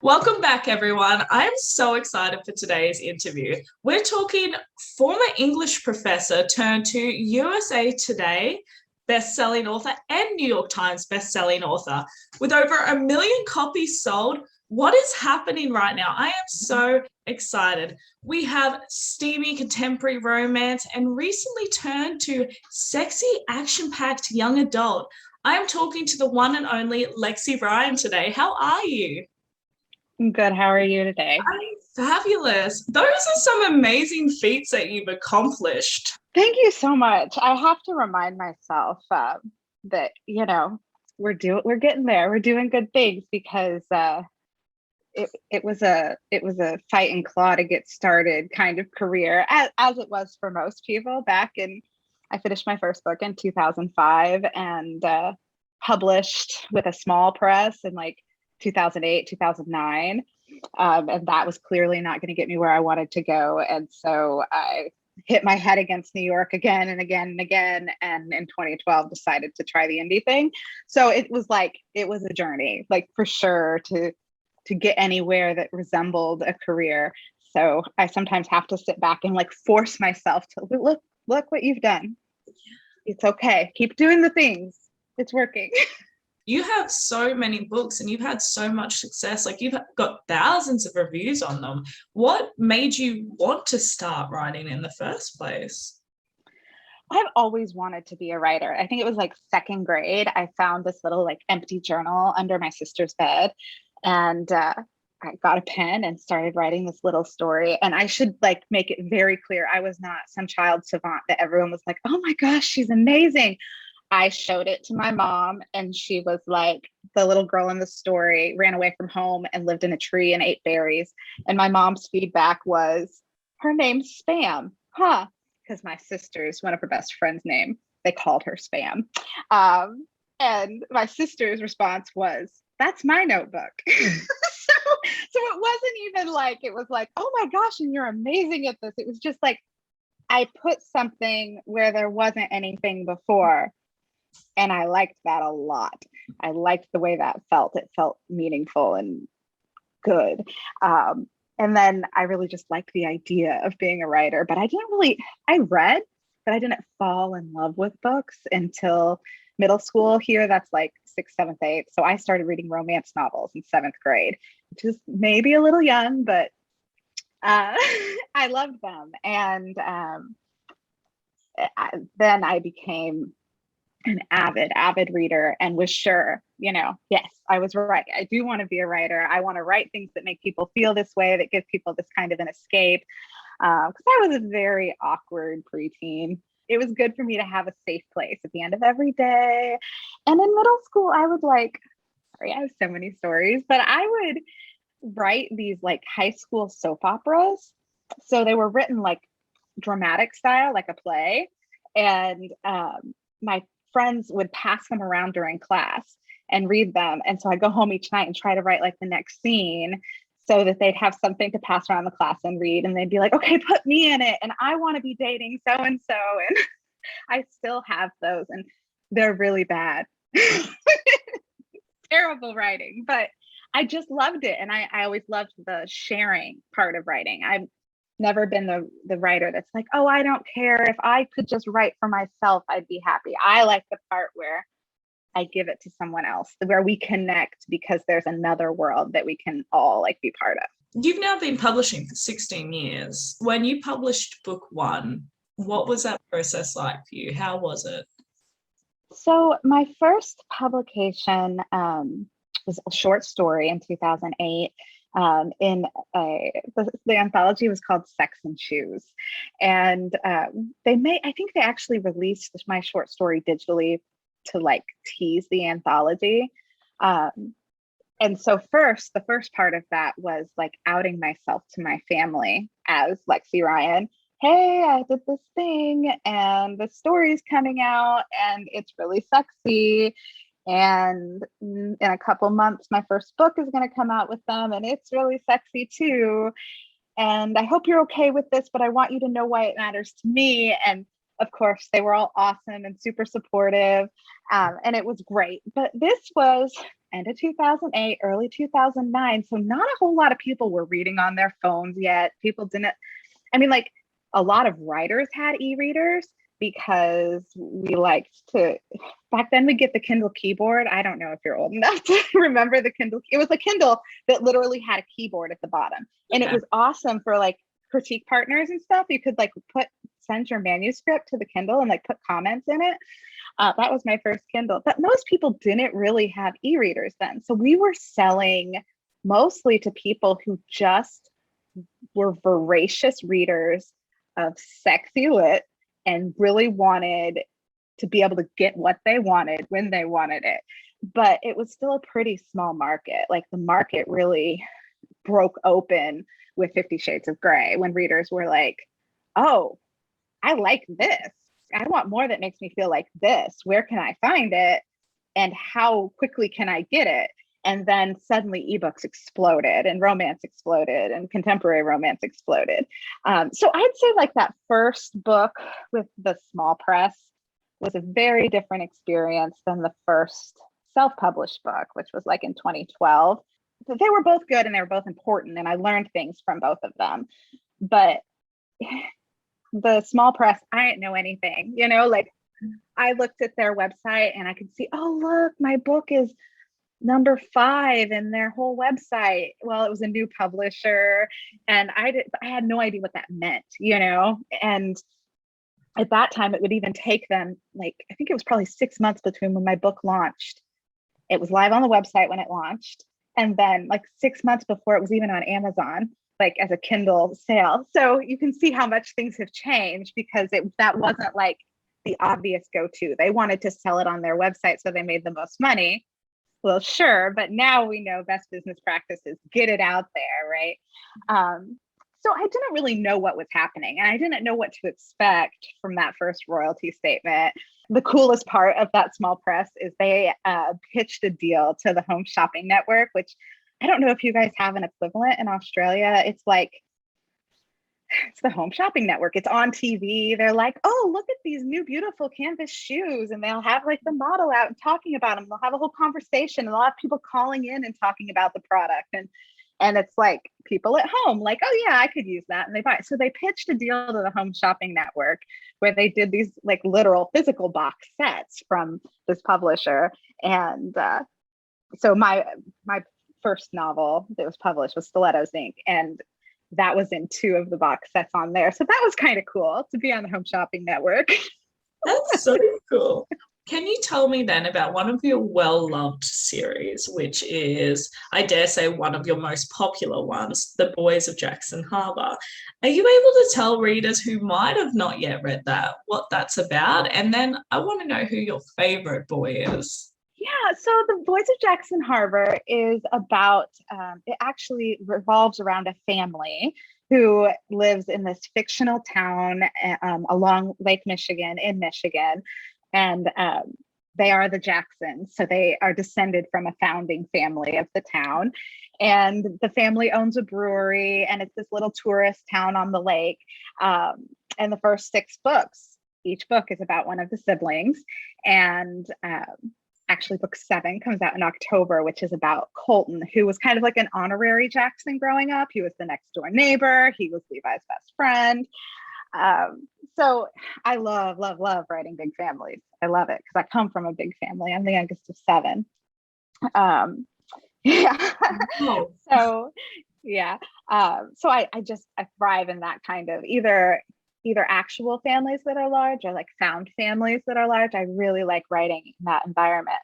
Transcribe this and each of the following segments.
Welcome back, everyone. I'm so excited for today's interview. We're talking former English professor turned to USA Today best-selling author and New York Times best-selling author. With over 1 million copies sold, what is happening right now? I am so excited. We have steamy contemporary romance and recently turned to sexy, action-packed young adult. I am talking to the one and only Lexi Ryan today. How are you? Good. How are you today? Fabulous. Those are some amazing feats that you've accomplished. Thank you so much. I have to remind myself that we're getting there. We're doing good things because it was a fight and claw to get started kind of career as it was for most people back in. I finished my first book in 2005 and published with a small press in like 2008, 2009. And that was clearly not going to get me where I wanted to go. And so I hit my head against New York again and again and again. And in 2012, decided to try the indie thing. So it was a journey, like for sure to get anywhere that resembled a career. So I sometimes have to sit back and like force myself to look what you've done. It's okay. Keep doing the things. It's working. You have so many books and you've had so much success. Like you've got thousands of reviews on them. What made you want to start writing in the first place? I've always wanted to be a writer. I think it was like second grade. I found this little like empty journal under my sister's bed, and I got a pen and started writing this little story. And I should like make it very clear, I was not some child savant that everyone was like, "Oh my gosh, she's amazing." I showed it to my mom, and she was like, the little girl in the story ran away from home and lived in a tree and ate berries. And my mom's feedback was, her name's Spam, huh? Because my sister's, one of her best friends' name, they called her Spam. And my sister's response was, that's my notebook. So it wasn't even like, it was like, oh my gosh, and you're amazing at this. It was just like, I put something where there wasn't anything before. And I liked that a lot. I liked the way that felt. It felt meaningful and good. And then I really just liked the idea of being a writer, but I read, but I didn't fall in love with books until middle school here. That's like sixth, seventh, eighth. So I started reading romance novels in seventh grade, which is maybe a little young, but I loved them. And then I became an avid reader and was sure, yes, I was right. I do want to be a writer. I want to write things that make people feel this way, that give people this kind of an escape. Because I was a very awkward preteen. It was good for me to have a safe place at the end of every day. And in middle school, I have so many stories, but I would write these like high school soap operas. So they were written like dramatic style, like a play. And my friends would pass them around during class and read them. And so I'd go home each night and try to write like the next scene so that they'd have something to pass around the class and read. And they'd be like, okay, put me in it. And I want to be dating so-and-so. And I still have those and they're really bad. Terrible writing, but I just loved it. And I always loved the sharing part of writing. I've never been the writer that's like, oh, I don't care. If I could just write for myself, I'd be happy. I like the part where I give it to someone else, where we connect because there's another world that we can all like be part of. You've now been publishing for 16 years. When you published book one, what was that process like for you? How was it? So my first publication was a short story in 2008. The anthology was called Sex and Shoes. And I think they actually released my short story digitally to like tease the anthology. And so the first part of that was like outing myself to my family as Lexi Ryan. Hey, I did this thing and the story's coming out and it's really sexy. And in a couple months, my first book is going to come out with them and it's really sexy too. And I hope you're okay with this, but I want you to know why it matters to me. And of course, they were all awesome and super supportive. And it was great. But this was end of 2008, early 2009. So not a whole lot of people were reading on their phones yet. People didn't, I mean, like a lot of writers had e-readers because we liked to, back then we get the Kindle keyboard. I don't know if you're old enough to remember the Kindle. It was a Kindle that literally had a keyboard at the bottom. And it was awesome for like critique partners and stuff. You could like send your manuscript to the Kindle and like put comments in it. That was my first Kindle, but most people didn't really have e-readers then. So we were selling mostly to people who just were voracious readers of sexy lit and really wanted to be able to get what they wanted when they wanted it. But it was still a pretty small market. Like the market really broke open with 50 Shades of Grey when readers were like, oh, I like this. I want more that makes me feel like this. Where can I find it? And how quickly can I get it? And then suddenly ebooks exploded and romance exploded and contemporary romance exploded. So I'd say like that first book with the small press was a very different experience than the first self-published book, which was like in 2012. But they were both good and they were both important. And I learned things from both of them. But the small press, I didn't know anything, you know, like I looked at their website and I could see, oh, look, my book is number 5 in their whole website. Well, it was a new publisher and I had no idea what that meant, you know, and at that time it would even take them like, I think it was probably 6 months between when my book launched. It was live on the website when it launched. And then like 6 months before it was even on Amazon, like as a Kindle sale. So you can see how much things have changed because that wasn't like the obvious go-to. They wanted to sell it on their website so they made the most money. Well, sure, but now we know best business practices, get it out there, right? So I didn't really know what was happening and I didn't know what to expect from that first royalty statement. The coolest part of that small press is they pitched a deal to the Home Shopping Network, which I don't know if you guys have an equivalent in Australia. It's the Home Shopping Network. It's on TV. They're like, oh, look at these new beautiful canvas shoes. And they'll have like the model out and talking about them. They'll have a whole conversation and they'll have people calling in and talking about the product. And it's like people at home, like, oh yeah, I could use that. And they buy it. So they pitched a deal to the Home Shopping Network where they did these like literal physical box sets from this publisher. And so my first novel that was published was Stilettos Inc. And that was in 2 of the box sets on there. So that was kind of cool to be on the Home Shopping Network. That's so cool. Can you tell me then about one of your well-loved series, which is, I dare say, one of your most popular ones, The Boys of Jackson Harbour? Are you able to tell readers who might have not yet read that what that's about? And then I want to know who your favorite boy is. Yeah, so The Boys of Jackson Harbour is about, it actually revolves around a family who lives in this fictional town along Lake Michigan in Michigan. And they are the Jacksons. So they are descended from a founding family of the town. And the family owns a brewery and it's this little tourist town on the lake. And the first 6 books, each book is about one of the siblings. And actually book 7 comes out in October, which is about Colton, who was kind of like an honorary Jackson growing up. He was the next door neighbor. He was Levi's best friend. So I love writing big families. I love it because I come from a big family. I'm the youngest of 7. Yeah. Oh. So yeah. So I thrive in that kind of either actual families that are large or like found families that are large. I really like writing in that environment.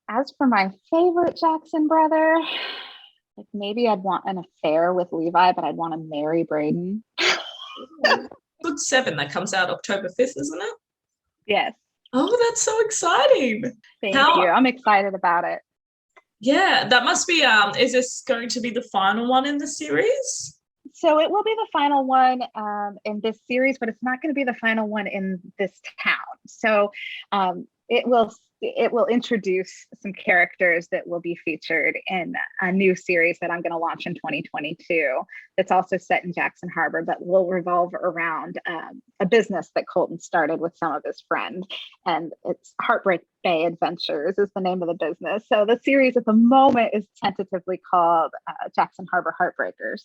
As for my favorite Jackson brother, like maybe I'd want an affair with Levi, but I'd want to marry Braden. Book 7 that comes out October 5th, isn't it? Yes. Oh, that's so exciting. Thank you. I'm excited about it. Yeah, that must be, is this going to be the final one in the series? So it will be the final one in this series, but it's not going to be the final one in this town. So it will introduce some characters that will be featured in a new series that I'm going to launch in 2022. That's also set in Jackson Harbor, but will revolve around a business that Colton started with some of his friends, and it's Heartbreak Bay Adventures is the name of the business. So the series at the moment is tentatively called Jackson Harbor Heartbreakers,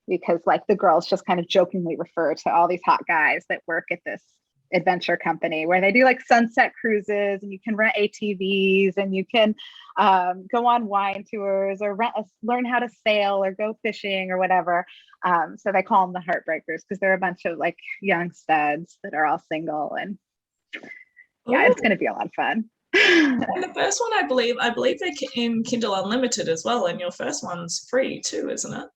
because like the girls just kind of jokingly refer to all these hot guys that work at this adventure company where they do like sunset cruises, and you can rent ATVs, and you can go on wine tours, or learn how to sail or go fishing or whatever. So they call them the Heartbreakers because they're a bunch of like young studs that are all single, and yeah, Ooh. it's going to be a lot of fun. And the first one, I believe they're in Kindle Unlimited as well, and your first one's free too, isn't it?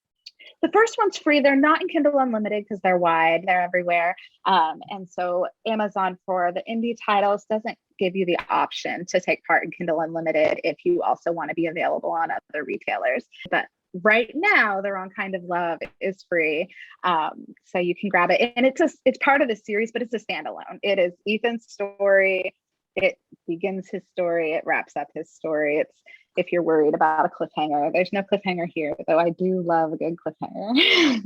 The first one's free. They're not in Kindle Unlimited because they're wide. They're everywhere. And so Amazon, for the indie titles, doesn't give you the option to take part in Kindle Unlimited if you also want to be available on other retailers. But right now, They're on Kind of Love is free. So you can grab it. And it's part of the series, but it's a standalone. It is Ethan's story. It begins his story. It wraps up his story. It's, if you're worried about a cliffhanger, there's no cliffhanger here, though I do love a good cliffhanger.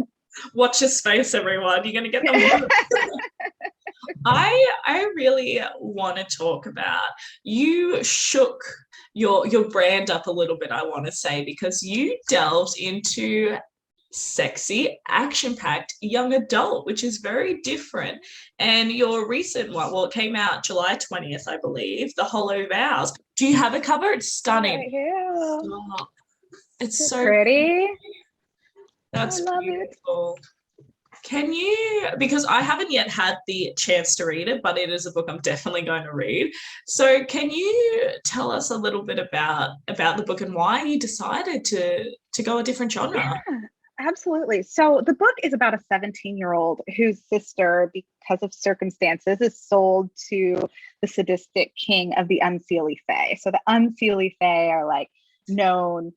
Watch your space, everyone. You're going to get them. I really want to talk about, you shook your brand up a little bit, I want to say, because you delved into sexy, action-packed young adult, which is very different. And your recent one, well, it came out July 20th, I believe, The Hollow Vows. Do you have a cover? It's stunning. Stop. It's so pretty. That's beautiful. Can you, because I haven't yet had the chance to read it, but it is a book I'm definitely going to read. So can you tell us a little bit about the book and why you decided to go a different genre? Yeah. Absolutely. So the book is about a 17-year-old whose sister, because of circumstances, is sold to the sadistic king of the Unseelie Fae. So the Unseelie Fae are like known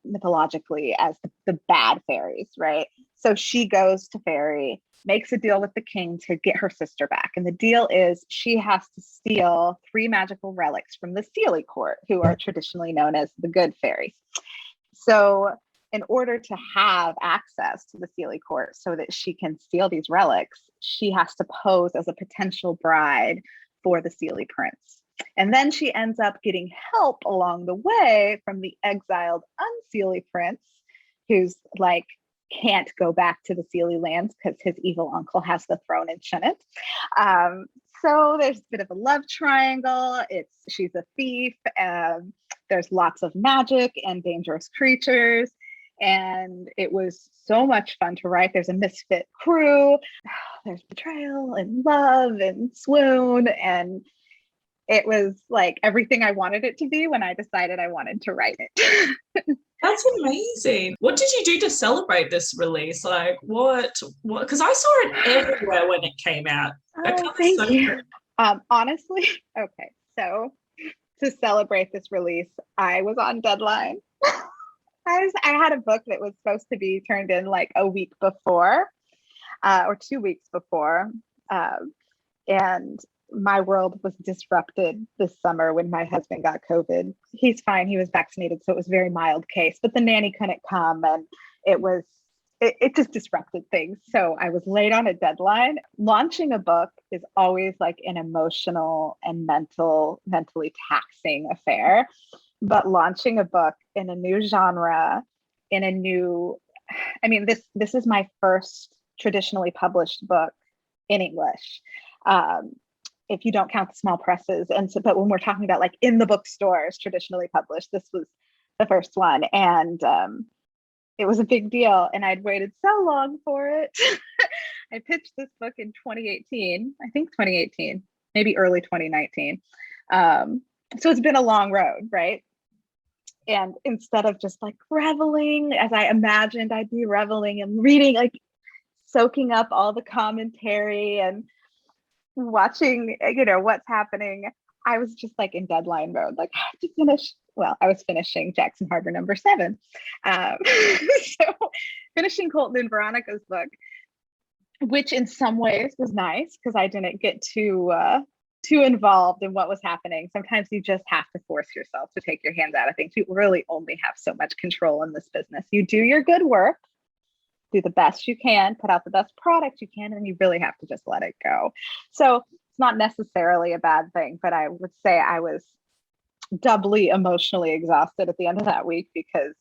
mythologically as the bad fairies, right? So she goes to Fairy, makes a deal with the king to get her sister back. And the deal is she has to steal 3 magical relics from the Seelie court, who are traditionally known as the good fairies. So in order to have access to the Seelie court so that she can steal these relics, she has to pose as a potential bride for the Seelie prince. And then she ends up getting help along the way from the exiled Unseelie prince, who's like, can't go back to the Seelie lands because his evil uncle has the throne and shouldn't. So there's a bit of a love triangle. She's a thief. There's lots of magic and dangerous creatures. And it was so much fun to write. There's a misfit crew. There's betrayal and love and swoon. And it was like everything I wanted it to be when I decided I wanted to write it. That's amazing. What did you do to celebrate this release? Like what, because I saw it everywhere when it came out. Oh, thank you. Honestly, okay. So to celebrate this release, I was on deadline. I had a book that was supposed to be turned in like a week before, or 2 weeks before. And my world was disrupted this summer when my husband got COVID. He's fine. He was vaccinated, so it was a very mild case, but the nanny couldn't come, and it just disrupted things. So I was late on a deadline. Launching a book is always like an emotional and mentally taxing affair. But launching a book in a new genre, this is my first traditionally published book in English. If you don't count the small presses. But when we're talking about like in the bookstores, traditionally published, this was the first one. And it was a big deal. And I'd waited so long for it. I pitched this book in 2018, I think 2018, maybe early 2019. So it's been a long road, right? And instead of just like reveling as I imagined I'd be reveling and reading, like soaking up all the commentary and watching, what's happening, I was just like in deadline mode, like I have to finish. Well, I was finishing Jackson Harbor #7. So finishing Colton and Veronica's book, which in some ways was nice because I didn't get to too involved in what was happening. Sometimes you just have to force yourself to take your hands out of things. You really only have so much control in this business. You do your good work, do the best you can, put out the best product you can, and you really have to just let it go. So it's not necessarily a bad thing, but I would say I was doubly emotionally exhausted at the end of that week because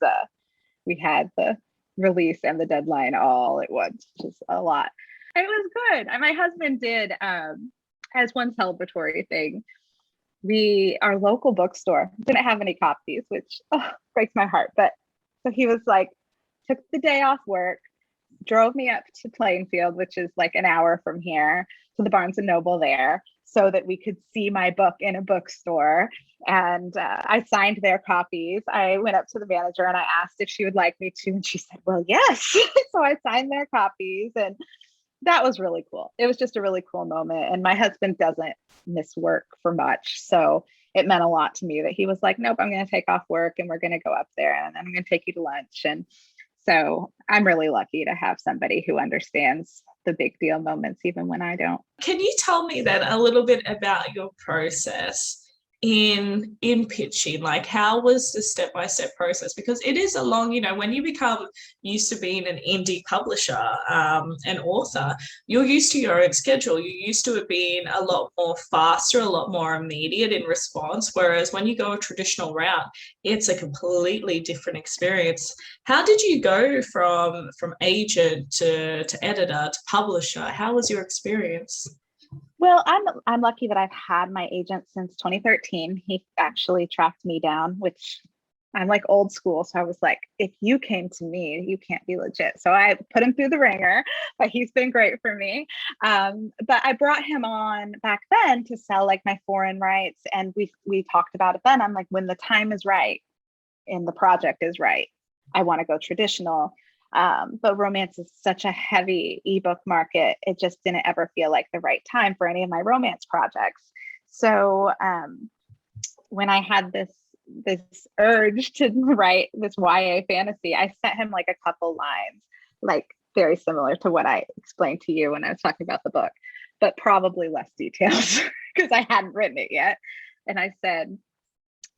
we had the release and the deadline all at once, which is a lot. It was good. And my husband did, as one celebratory thing, our local bookstore didn't have any copies, which breaks my heart. But so he was like, took the day off work, drove me up to Plainfield, which is like an hour from here, to the Barnes and Noble there, so that we could see my book in a bookstore. And I signed their copies. I went up to the manager and I asked if she would like me to, and she said, well, yes. So I signed their copies, and that was really cool. It was just a really cool moment. And my husband doesn't miss work for much. So it meant a lot to me that he was like, nope, I'm going to take off work and we're going to go up there and I'm going to take you to lunch. And so I'm really lucky to have somebody who understands the big deal moments, even when I don't. Can you tell me then a little bit about your process in pitching? Like, how was the step-by-step process? Because it is a long, when you become used to being an indie publisher, an author, you're used to your own schedule. You're used to it being a lot more faster, a lot more immediate in response. Whereas when you go a traditional route, it's a completely different experience. How did you go from agent to editor to publisher? How was your experience? Well, I'm lucky that I've had my agent since 2013. He actually tracked me down, which I'm like old school. So I was like, if you came to me, you can't be legit. So I put him through the ringer, but he's been great for me. But I brought him on back then to sell like my foreign rights. And we talked about it then. I'm like, when the time is right and the project is right, I want to go traditional. But romance is such a heavy ebook market. It just didn't ever feel like the right time for any of my romance projects. So when I had this urge to write this YA fantasy, I sent him like a couple lines, like very similar to what I explained to you when I was talking about the book, but probably less details because I hadn't written it yet. And I said,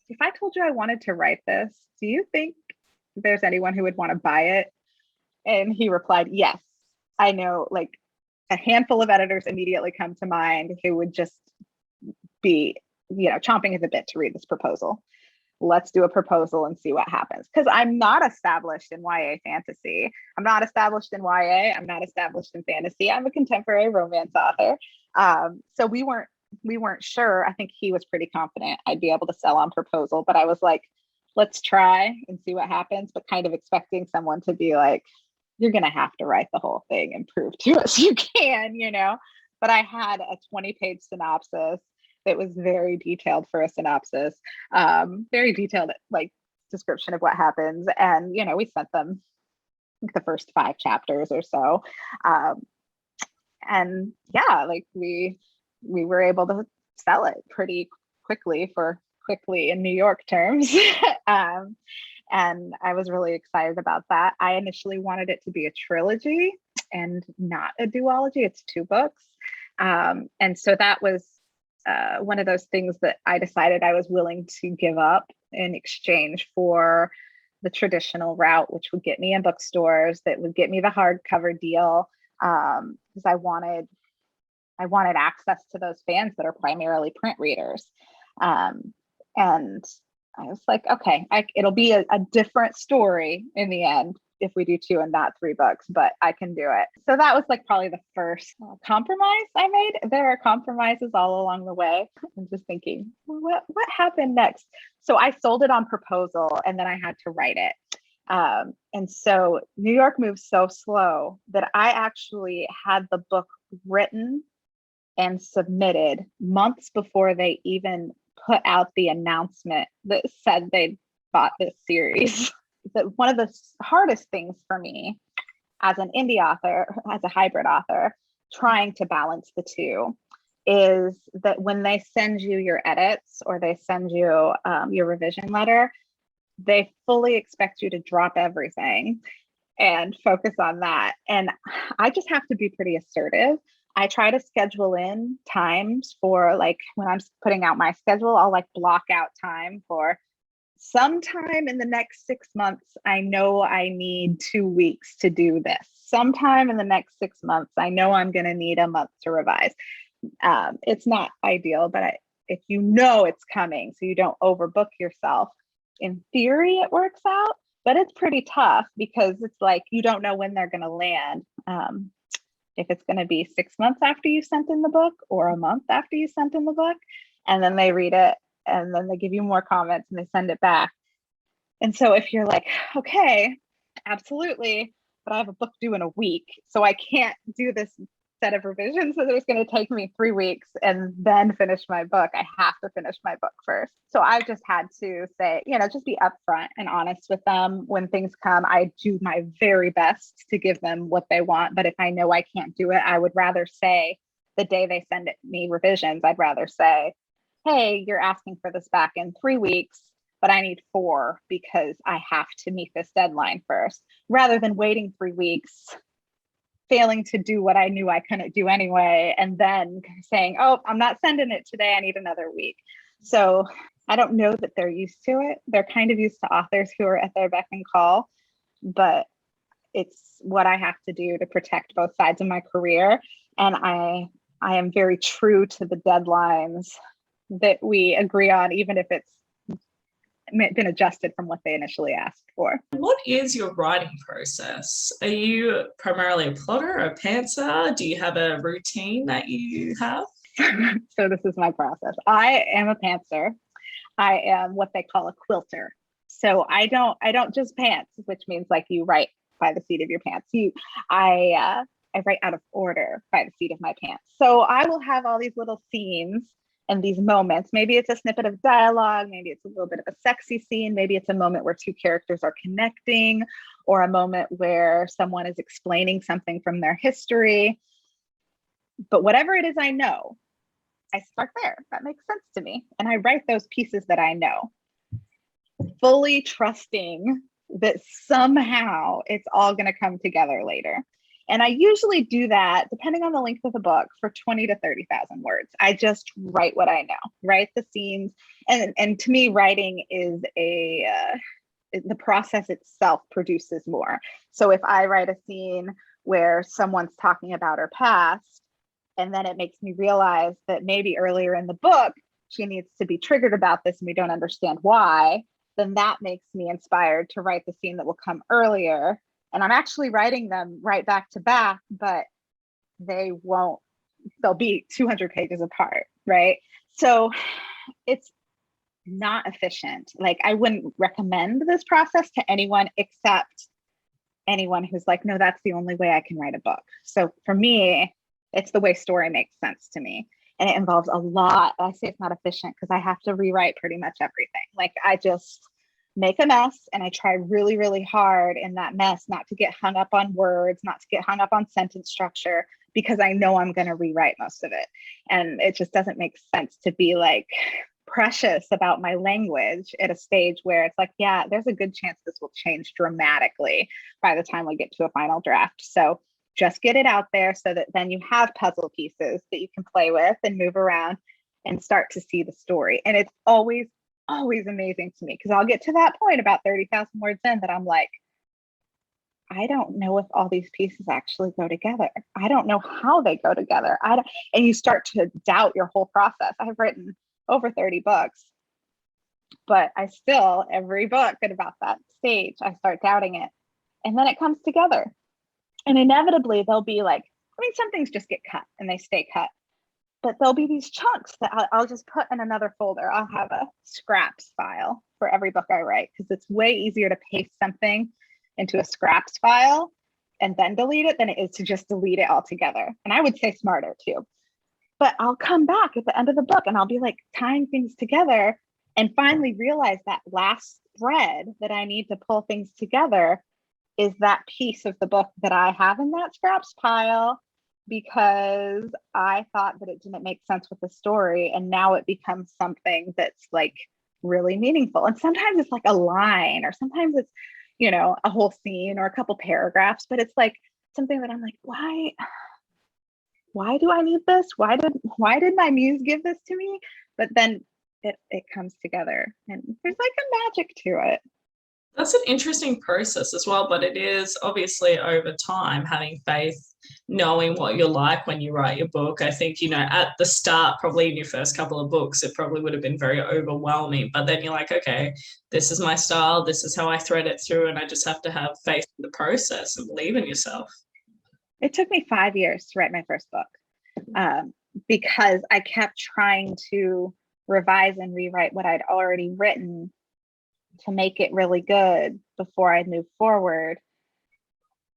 if I told you I wanted to write this, do you think there's anyone who would want to buy it? And he replied, yes. I know, like a handful of editors immediately come to mind who would just be, chomping at the bit to read this proposal. Let's do a proposal and see what happens. Because I'm not established in YA fantasy. I'm not established in YA. I'm not established in fantasy. I'm a contemporary romance author. So we weren't sure. I think he was pretty confident I'd be able to sell on proposal, but I was like, let's try and see what happens, but kind of expecting someone to be like, you're going to have to write the whole thing and prove to us you can, But I had a 20-page synopsis that was very detailed for a synopsis, very detailed, like, description of what happens. And, we sent them the first 5 chapters or so. And yeah, like we were able to sell it pretty quickly in New York terms. And I was really excited about that. I initially wanted it to be a trilogy and not a duology. It's 2 books. And so that was one of those things that I decided I was willing to give up in exchange for the traditional route, which would get me in bookstores, that would get me the hardcover deal, because I wanted access to those fans that are primarily print readers. And I was like, okay, it'll be a different story in the end if we do 2 and not 3 books, but I can do it. So that was like probably the first compromise I made. There are compromises all along the way. I'm just thinking, what happened next? So I sold it on proposal and then I had to write it. And so New York moved so slow that I actually had the book written and submitted months before they even put out the announcement that said they bought this series. That one of the hardest things for me as an indie author, as a hybrid author, trying to balance the 2, is that when they send you your edits or they send you your revision letter, they fully expect you to drop everything and focus on that. And I just have to be pretty assertive. I try to schedule in times for, like, when I'm putting out my schedule, I'll like block out time for sometime in the next 6 months. I know I need 2 weeks to do this. Sometime in the next 6 months, I know I'm going to need a month to revise. It's not ideal, but if you know it's coming, so you don't overbook yourself, in theory, it works out, but it's pretty tough because it's like you don't know when they're going to land. If it's going to be 6 months after you sent in the book or a month after you sent in the book, and then they read it and then they give you more comments and they send it back. And so if you're like, okay, absolutely, but I have a book due in a week, so I can't do this set of revisions, so it's going to take me 3 weeks and then finish my book. I have to finish my book first. So I've just had to say, just be upfront and honest with them. When things come, I do my very best to give them what they want. But if I know I can't do it, I would rather say, the day they send me revisions, I'd rather say, hey, you're asking for this back in 3 weeks, but I need 4 because I have to meet this deadline first, rather than waiting 3 weeks, failing to do what I knew I couldn't do anyway, and then saying, oh, I'm not sending it today, I need another week. So I don't know that they're used to it. They're kind of used to authors who are at their beck and call, but it's what I have to do to protect both sides of my career. And I am very true to the deadlines that we agree on, even if it's been adjusted from what they initially asked for. What is your writing process? Are you primarily a plotter, a pantser? Do you have a routine that you have? So this is my process. I am a pantser. I am what they call a quilter. So I don't just pants, which means like you write by the seat of your pants. I write out of order by the seat of my pants. So I will have all these little scenes and these moments. Maybe it's a snippet of dialogue, maybe it's a little bit of a sexy scene, maybe it's a moment where 2 characters are connecting, or a moment where someone is explaining something from their history. But whatever it is I know, I start there. That makes sense to me. And I write those pieces that I know, fully trusting that somehow it's all going to come together later. And I usually do that, depending on the length of the book, for 20 to 30,000 words. I just write what I know, write the scenes. And to me, writing is the process itself produces more. So if I write a scene where someone's talking about her past, and then it makes me realize that maybe earlier in the book, she needs to be triggered about this and we don't understand why, then that makes me inspired to write the scene that will come earlier. And I'm actually writing them right back to back, but they'll be 200 pages apart, right? So it's not efficient. Like, I wouldn't recommend this process to anyone except anyone who's like, no, that's the only way I can write a book. So for me, it's the way story makes sense to me. And it involves a lot. I say it's not efficient because I have to rewrite pretty much everything. Like, I just make a mess and I try really, really hard in that mess not to get hung up on words, not to get hung up on sentence structure, because I know I'm going to rewrite most of it. And it just doesn't make sense to be like precious about my language at a stage where it's like, yeah, there's a good chance this will change dramatically by the time we get to a final draft. So just get it out there so that then you have puzzle pieces that you can play with and move around and start to see the story. And it's always amazing to me, because I'll get to that point about 30,000 words in that I'm like, I don't know if all these pieces actually go together. I don't know how they go together. And you start to doubt your whole process. I've written over 30 books, but I still, every book at about that stage, I start doubting it. And then it comes together. And inevitably there'll be like, some things just get cut and they stay cut. But there'll be these chunks that I'll just put in another folder. I'll have a scraps file for every book I write, because it's way easier to paste something into a scraps file and then delete it than it is to just delete it altogether. And I would say smarter too. But I'll come back at the end of the book and I'll be like tying things together and finally realize that last thread that I need to pull things together is that piece of the book that I have in that scraps pile, because I thought that it didn't make sense with the story. And now it becomes something that's like really meaningful. And sometimes it's like a line, or sometimes it's, a whole scene or a couple paragraphs, but it's like something that I'm like, why why do I need this? Why did my muse give this to me? But then it comes together, and there's like a magic to it. That's an interesting process as well, but it is obviously over time having faith, knowing what you're like when you write your book. I think, at the start, probably in your first couple of books, it probably would have been very overwhelming. But then you're like, okay, this is my style, this is how I thread it through, and I just have to have faith in the process and believe in yourself. It took me 5 years to write my first book, because I kept trying to revise and rewrite what I'd already written to make it really good before I moved forward,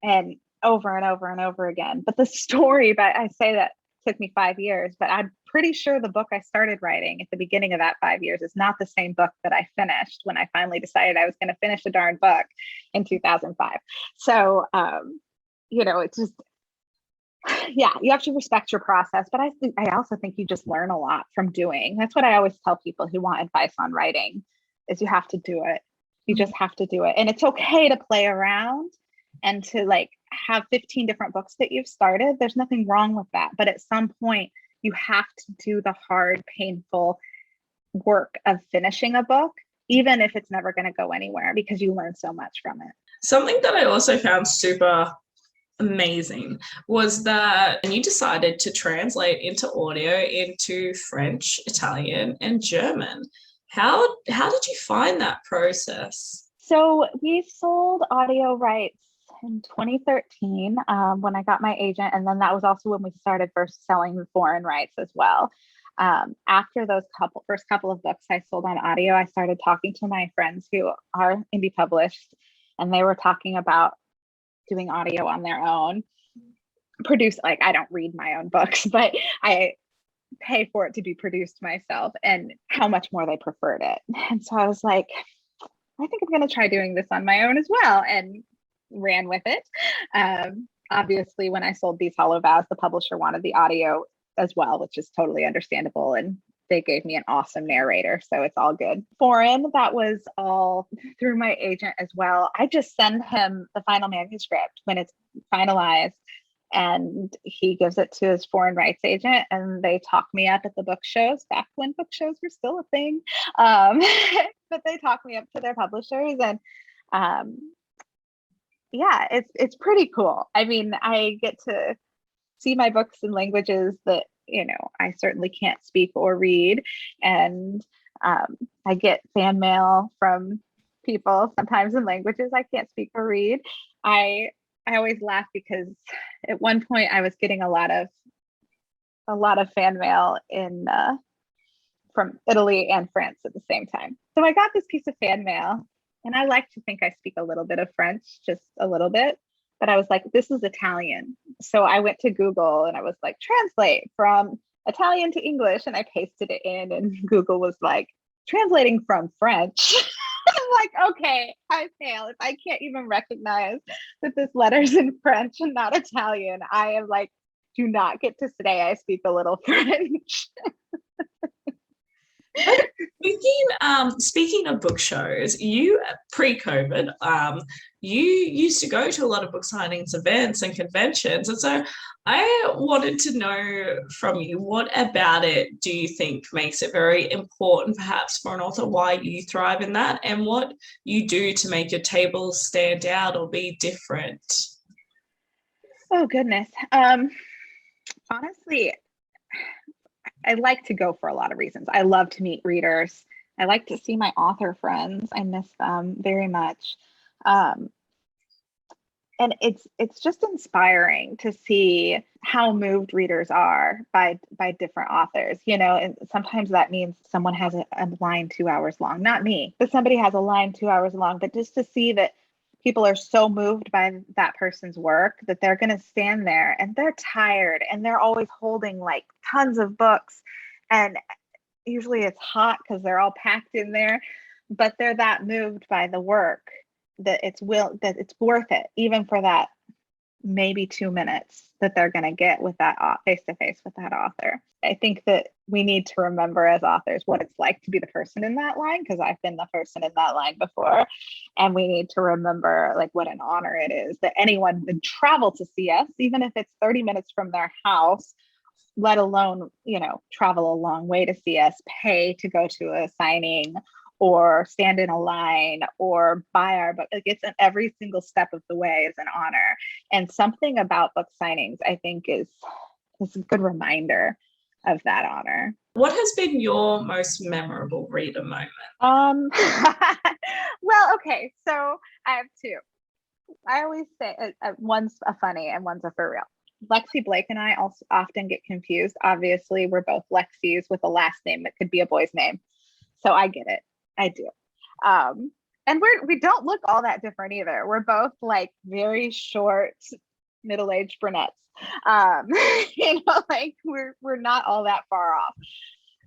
and over and over and over again. But the story, but I say that took me 5 years, but I'm pretty sure the book I started writing at the beginning of that 5 years is not the same book that I finished when I finally decided I was going to finish the darn book in 2005. So, it's just, yeah, you have to respect your process. But I also think you just learn a lot from doing. That's what I always tell people who want advice on writing, is you have to do it. You just have to do it. And it's okay to play around and to like have 15 different books that you've started. There's nothing wrong with that. But at some point, you have to do the hard, painful work of finishing a book, even if it's never going to go anywhere, because you learn so much from it. Something that I also found super amazing was that you decided to translate into audio into French, Italian, and German. How did you find that process? So we sold audio rights in 2013 when I got my agent, and then that was also when we started first selling foreign rights as well. After those first couple of books I sold on audio, I started talking to my friends who are indie published, and they were talking about doing audio on their own. I don't read my own books, but I pay for it to be produced myself, and how much more they preferred it. And so I was like, I think I'm going to try doing this on my own as well, and ran with it. Obviously, when I sold These Hollow Vows, the publisher wanted the audio as well, which is totally understandable. And they gave me an awesome narrator, so it's all good. Foreign, that was all through my agent as well. I just send him the final manuscript when it's finalized, and he gives it to his foreign rights agent, and they talk me up at the book shows, back when book shows were still a thing. But they talk me up to their publishers, and yeah, it's pretty cool. I mean, I get to see my books in languages that, I certainly can't speak or read. And I get fan mail from people sometimes in languages I can't speak or read. I always laugh because at one point I was getting a lot of fan mail from Italy and France at the same time. So I got this piece of fan mail, and I like to think I speak a little bit of French, just a little bit, but I was like, this is Italian. So I went to Google and I was like, translate from Italian to English, and I pasted it in, and Google was like, translating from French. I'm like, okay, I fail. If I can't even recognize that this letter's in French and not Italian, I am like, do not get to say I speak a little French. Speaking of book shows, you pre-COVID, you used to go to a lot of book signings, events, and conventions, and so I wanted to know from you, what about it do you think makes it very important, perhaps for an author, why you thrive in that, and what you do to make your table stand out or be different? Oh goodness, honestly, I like to go for a lot of reasons. I love to meet readers. I like to see my author friends. I miss them very much. And it's just inspiring to see how moved readers are by different authors, and sometimes that means someone has a line 2 hours long, not me, but somebody has a line 2 hours long, but just to see that people are so moved by that person's work that they're going to stand there, and they're tired, and they're always holding like tons of books, and usually it's hot because they're all packed in there, but they're that moved by the work that it's worth it, even for that maybe 2 minutes that they're going to get with that face-to-face with that author. I think that we need to remember as authors what it's like to be the person in that line, because I've been the person in that line before. And we need to remember like what an honor it is that anyone would travel to see us, even if it's 30 minutes from their house, let alone, travel a long way to see us, pay to go to a signing or stand in a line or buy our book. Like, it's in every single step of the way is an honor. And something about book signings, I think, is a good reminder of that honor. What has been your most memorable reader moment? Well, okay, so I have two. I always say one's a funny and one's a for real. Lexi Blake and I also often get confused. Obviously, we're both Lexis with a last name that could be a boy's name. So I get it. I do. And we don't look all that different either. We're both like very short, middle-aged brunettes. Like we're not all that far off.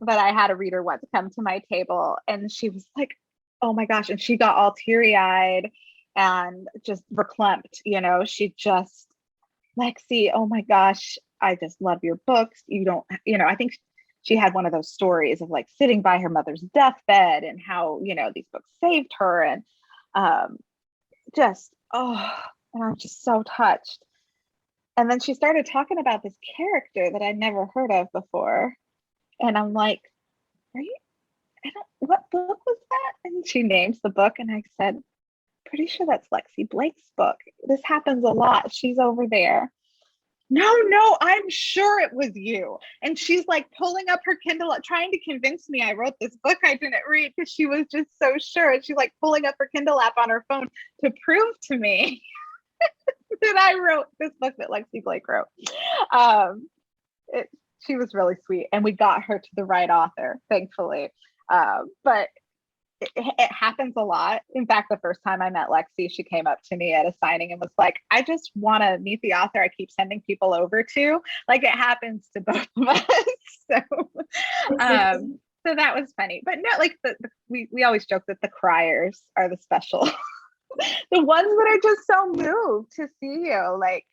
But I had a reader once come to my table and she was like, oh my gosh. And she got all teary-eyed and just verklempt, she just, Lexi, oh my gosh, I just love your books. You don't, I think she had one of those stories of like sitting by her mother's deathbed and how, these books saved her, and and I'm just so touched. And then she started talking about this character that I'd never heard of before. And I'm like, what book was that? And she names the book. And I said, pretty sure that's Lexi Blake's book. This happens a lot. She's over there. No, I'm sure it was you. And she's like pulling up her Kindle, trying to convince me I wrote this book I didn't read, because she was just so sure. And she's like pulling up her Kindle app on her phone to prove to me that I wrote this book that Lexi Blake wrote. She was really sweet, and we got her to the right author, thankfully. But it happens a lot. In fact, the first time I met Lexi, she came up to me at a signing and was like, I just want to meet the author I keep sending people over to. Like, it happens to both of us. So that was funny. But no, like we always joke that the criers are the special, the ones that are just so moved to see you. Like,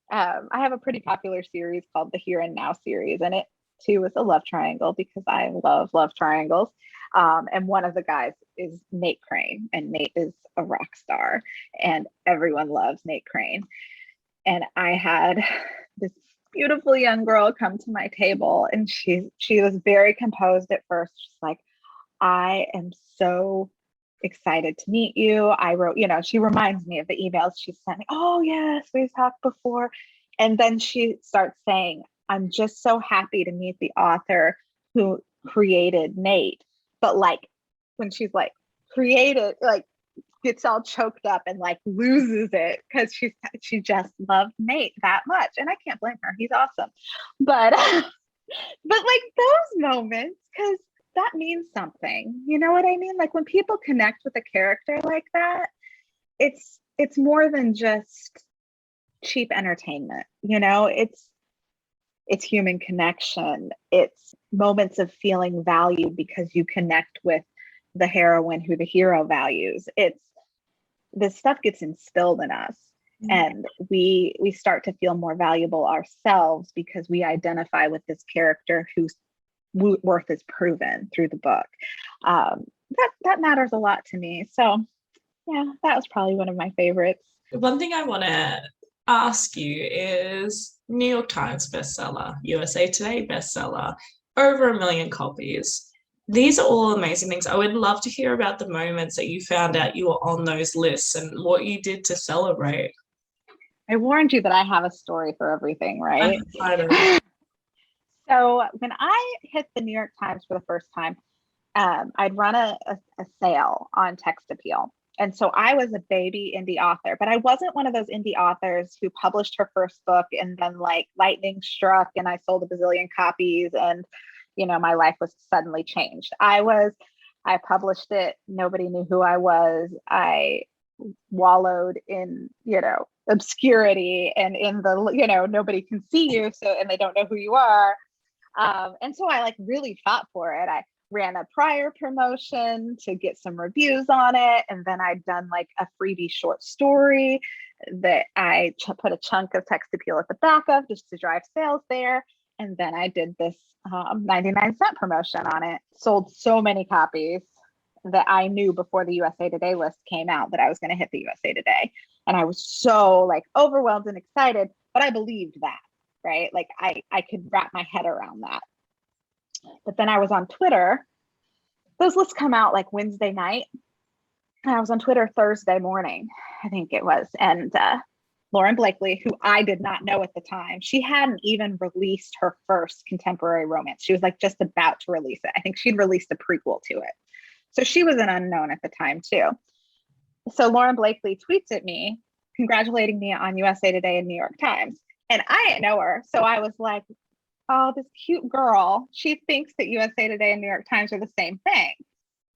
I have a pretty popular series called the Here and Now series, and it too is a love triangle because I love triangles. And one of the guys is Nate Crane, and Nate is a rock star, and everyone loves Nate Crane. And I had this beautiful young girl come to my table, and she was very composed at first. She's like, I am so excited to meet you. I wrote, she reminds me of the emails she sent me. Oh yes, we've talked before. And then she starts saying, I'm just so happy to meet the author who created Nate. But like, when she's like created, like gets all choked up and like loses it because she just loved Nate that much. And I can't blame her. He's awesome. But like those moments, because that means something. You know what I mean? Like when people connect with a character like that, it's more than just cheap entertainment. It's human connection. It's moments of feeling valued because you connect with the heroine who the hero values. This stuff gets instilled in us, and we start to feel more valuable ourselves because we identify with this character whose worth is proven through the book. That matters a lot to me. So yeah, that was probably one of my favorites. One thing I want to ask you is New York Times bestseller, USA Today bestseller, over 1 million copies. These are all amazing things. I would love to hear about the moments that you found out you were on those lists and what you did to celebrate. I warned you that I have a story for everything, right? I'm excited. So when I hit the New York Times for the first time, I'd run a sale on Text Appeal. And so I was a baby indie author, but I wasn't one of those indie authors who published her first book and then like lightning struck and I sold a bazillion copies and, my life was suddenly changed. I published it. Nobody knew who I was. I wallowed in, obscurity and in the, nobody can see you. So, and they don't know who you are. And so I like really fought for it. I ran a prior promotion to get some reviews on it. And then I'd done like a freebie short story that I put a chunk of Text Appeal at the back of just to drive sales there. And then I did this 99-cent promotion on it. Sold so many copies that I knew before the USA Today list came out that I was going to hit the USA Today. And I was so like overwhelmed and excited, but I believed that. right? Like I could wrap my head around that. But then I was on Twitter. Those lists come out like Wednesday night. And I was on Twitter Thursday morning, I think it was. And Lauren Blakely, who I did not know at the time, she hadn't even released her first contemporary romance. She was like just about to release it. I think she'd released a prequel to it. So she was an unknown at the time too. So Lauren Blakely tweets at me, congratulating me on USA Today and New York Times. And I didn't know her. So I was like, oh, this cute girl, she thinks that USA Today and New York Times are the same thing.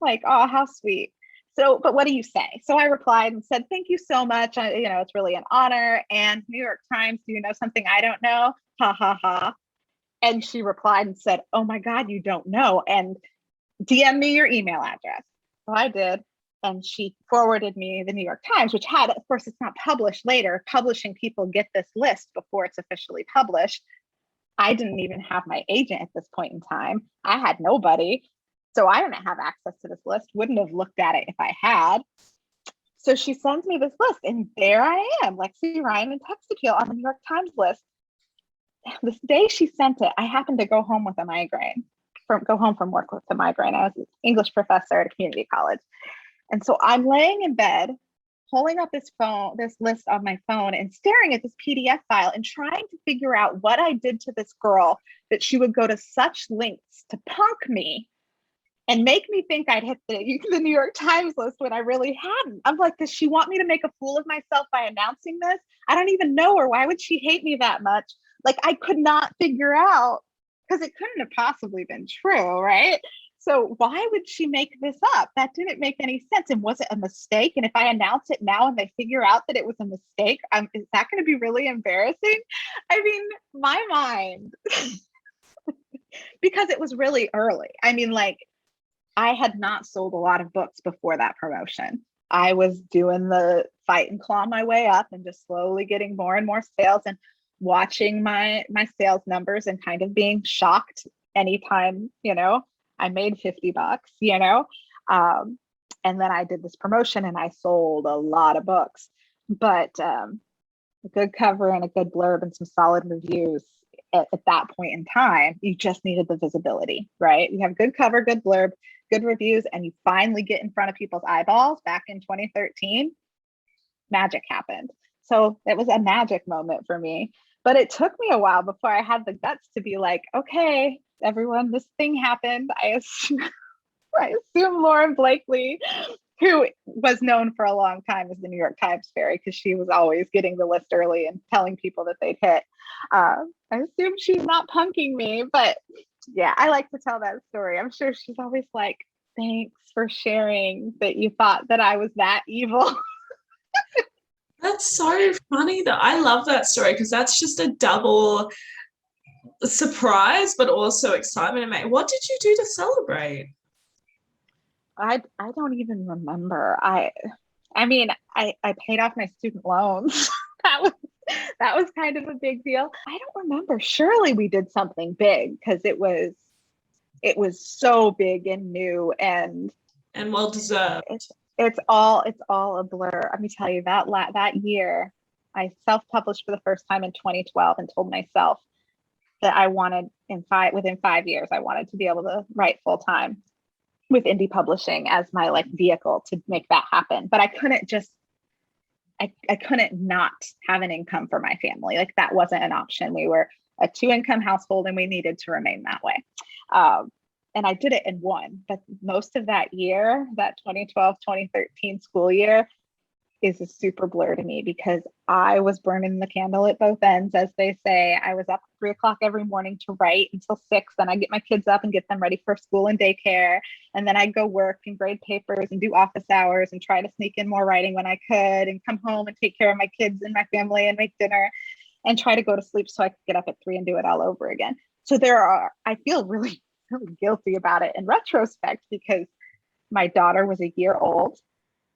Like, oh, how sweet. So, but what do you say? So I replied and said, thank you so much. It's really an honor. And New York Times, do you know something I don't know? Ha, ha, ha. And she replied and said, oh my God, you don't know. And DM me your email address. So I did. And she forwarded me the New York Times, which had, of course, it's not published later. Publishing people get this list before it's officially published. I didn't even have my agent at this point in time. I had nobody. So I didn't have access to this list, wouldn't have looked at it if I had. So she sends me this list and there I am, Lexi Ryan and Text Appeal on the New York Times list. This day she sent it, I happened to go home with a migraine, go home from work with a migraine. I was an English professor at a community college. And so I'm laying in bed, pulling up this list on my phone and staring at this PDF file and trying to figure out what I did to this girl that she would go to such lengths to punk me and make me think I'd hit the New York Times list when I really hadn't. I'm like, does she want me to make a fool of myself by announcing this? I don't even know her. Why would she hate me that much? Like, I could not figure out, because it couldn't have possibly been true, right? So why would she make this up? That didn't make any sense. And was it a mistake? And if I announce it now and they figure out that it was a mistake, is that going to be really embarrassing? I mean, my mind, because it was really early. I mean, like, I had not sold a lot of books before that promotion. I was doing the fight and claw my way up and just slowly getting more and more sales and watching my sales numbers and kind of being shocked anytime, I made $50, and then I did this promotion and I sold a lot of books, but a good cover and a good blurb and some solid reviews at that point in time, you just needed the visibility, right? You have good cover, good blurb, good reviews, and you finally get in front of people's eyeballs. Back in 2013, magic happened. So it was a magic moment for me, but it took me a while before I had the guts to be like, okay, everyone, this thing happened. I assume Lauren Blakely, who was known for a long time as the New York Times fairy, because she was always getting the list early and telling people that they'd hit. I assume she's not punking me, but yeah, I like to tell that story. I'm sure she's always like, thanks for sharing that you thought that I was that evil. That's so funny that I love that story, because that's just a double surprise, but also excitement. What did you do to celebrate? I don't even remember. I paid off my student loans. that was kind of a big deal. I don't remember. Surely we did something big, because it was so big and new and well deserved. It's all a blur. Let me tell you, that year I self-published for the first time in 2012 and told myself that I wanted within 5 years, I wanted to be able to write full time with indie publishing as my vehicle to make that happen. But I couldn't I couldn't not have an income for my family. Like, that wasn't an option. We were a 2-income household and we needed to remain that way. And I did it in one, but most of that year, that 2012, 2013 school year, is a super blur to me, because I was burning the candle at both ends, as they say. I was up at 3 o'clock every morning to write until 6. Then I get my kids up and get them ready for school and daycare. And then I go work and grade papers and do office hours and try to sneak in more writing when I could, and come home and take care of my kids and my family and make dinner and try to go to sleep so I could get up at 3 and do it all over again. So I feel really, really guilty about it in retrospect, because my daughter was a year old.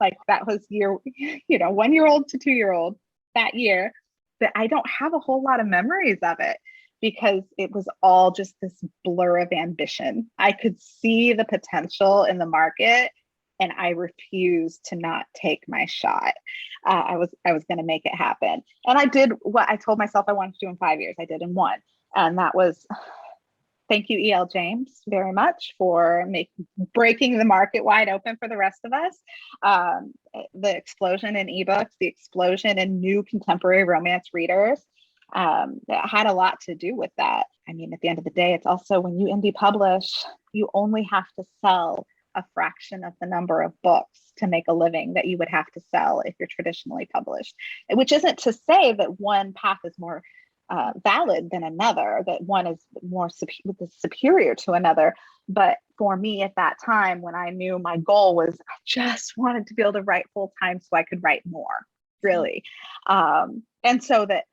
Like, that was 1-year-old to 2-year-old that year, that I don't have a whole lot of memories of it, because it was all just this blur of ambition. I could see the potential in the market and I refused to not take my shot. I was going to make it happen. And I did what I told myself I wanted to do in 5 years. I did in one. And that was, thank you, E.L. James, very much for breaking the market wide open for the rest of us. The explosion in ebooks, the explosion in new contemporary romance readers, that had a lot to do with that. I mean, at the end of the day, it's also when you indie publish, you only have to sell a fraction of the number of books to make a living that you would have to sell if you're traditionally published, which isn't to say that one path is more valid than another, that one is more superior to another. But for me at that time, when I knew my goal was, I just wanted to be able to write full time so I could write more, really. And so that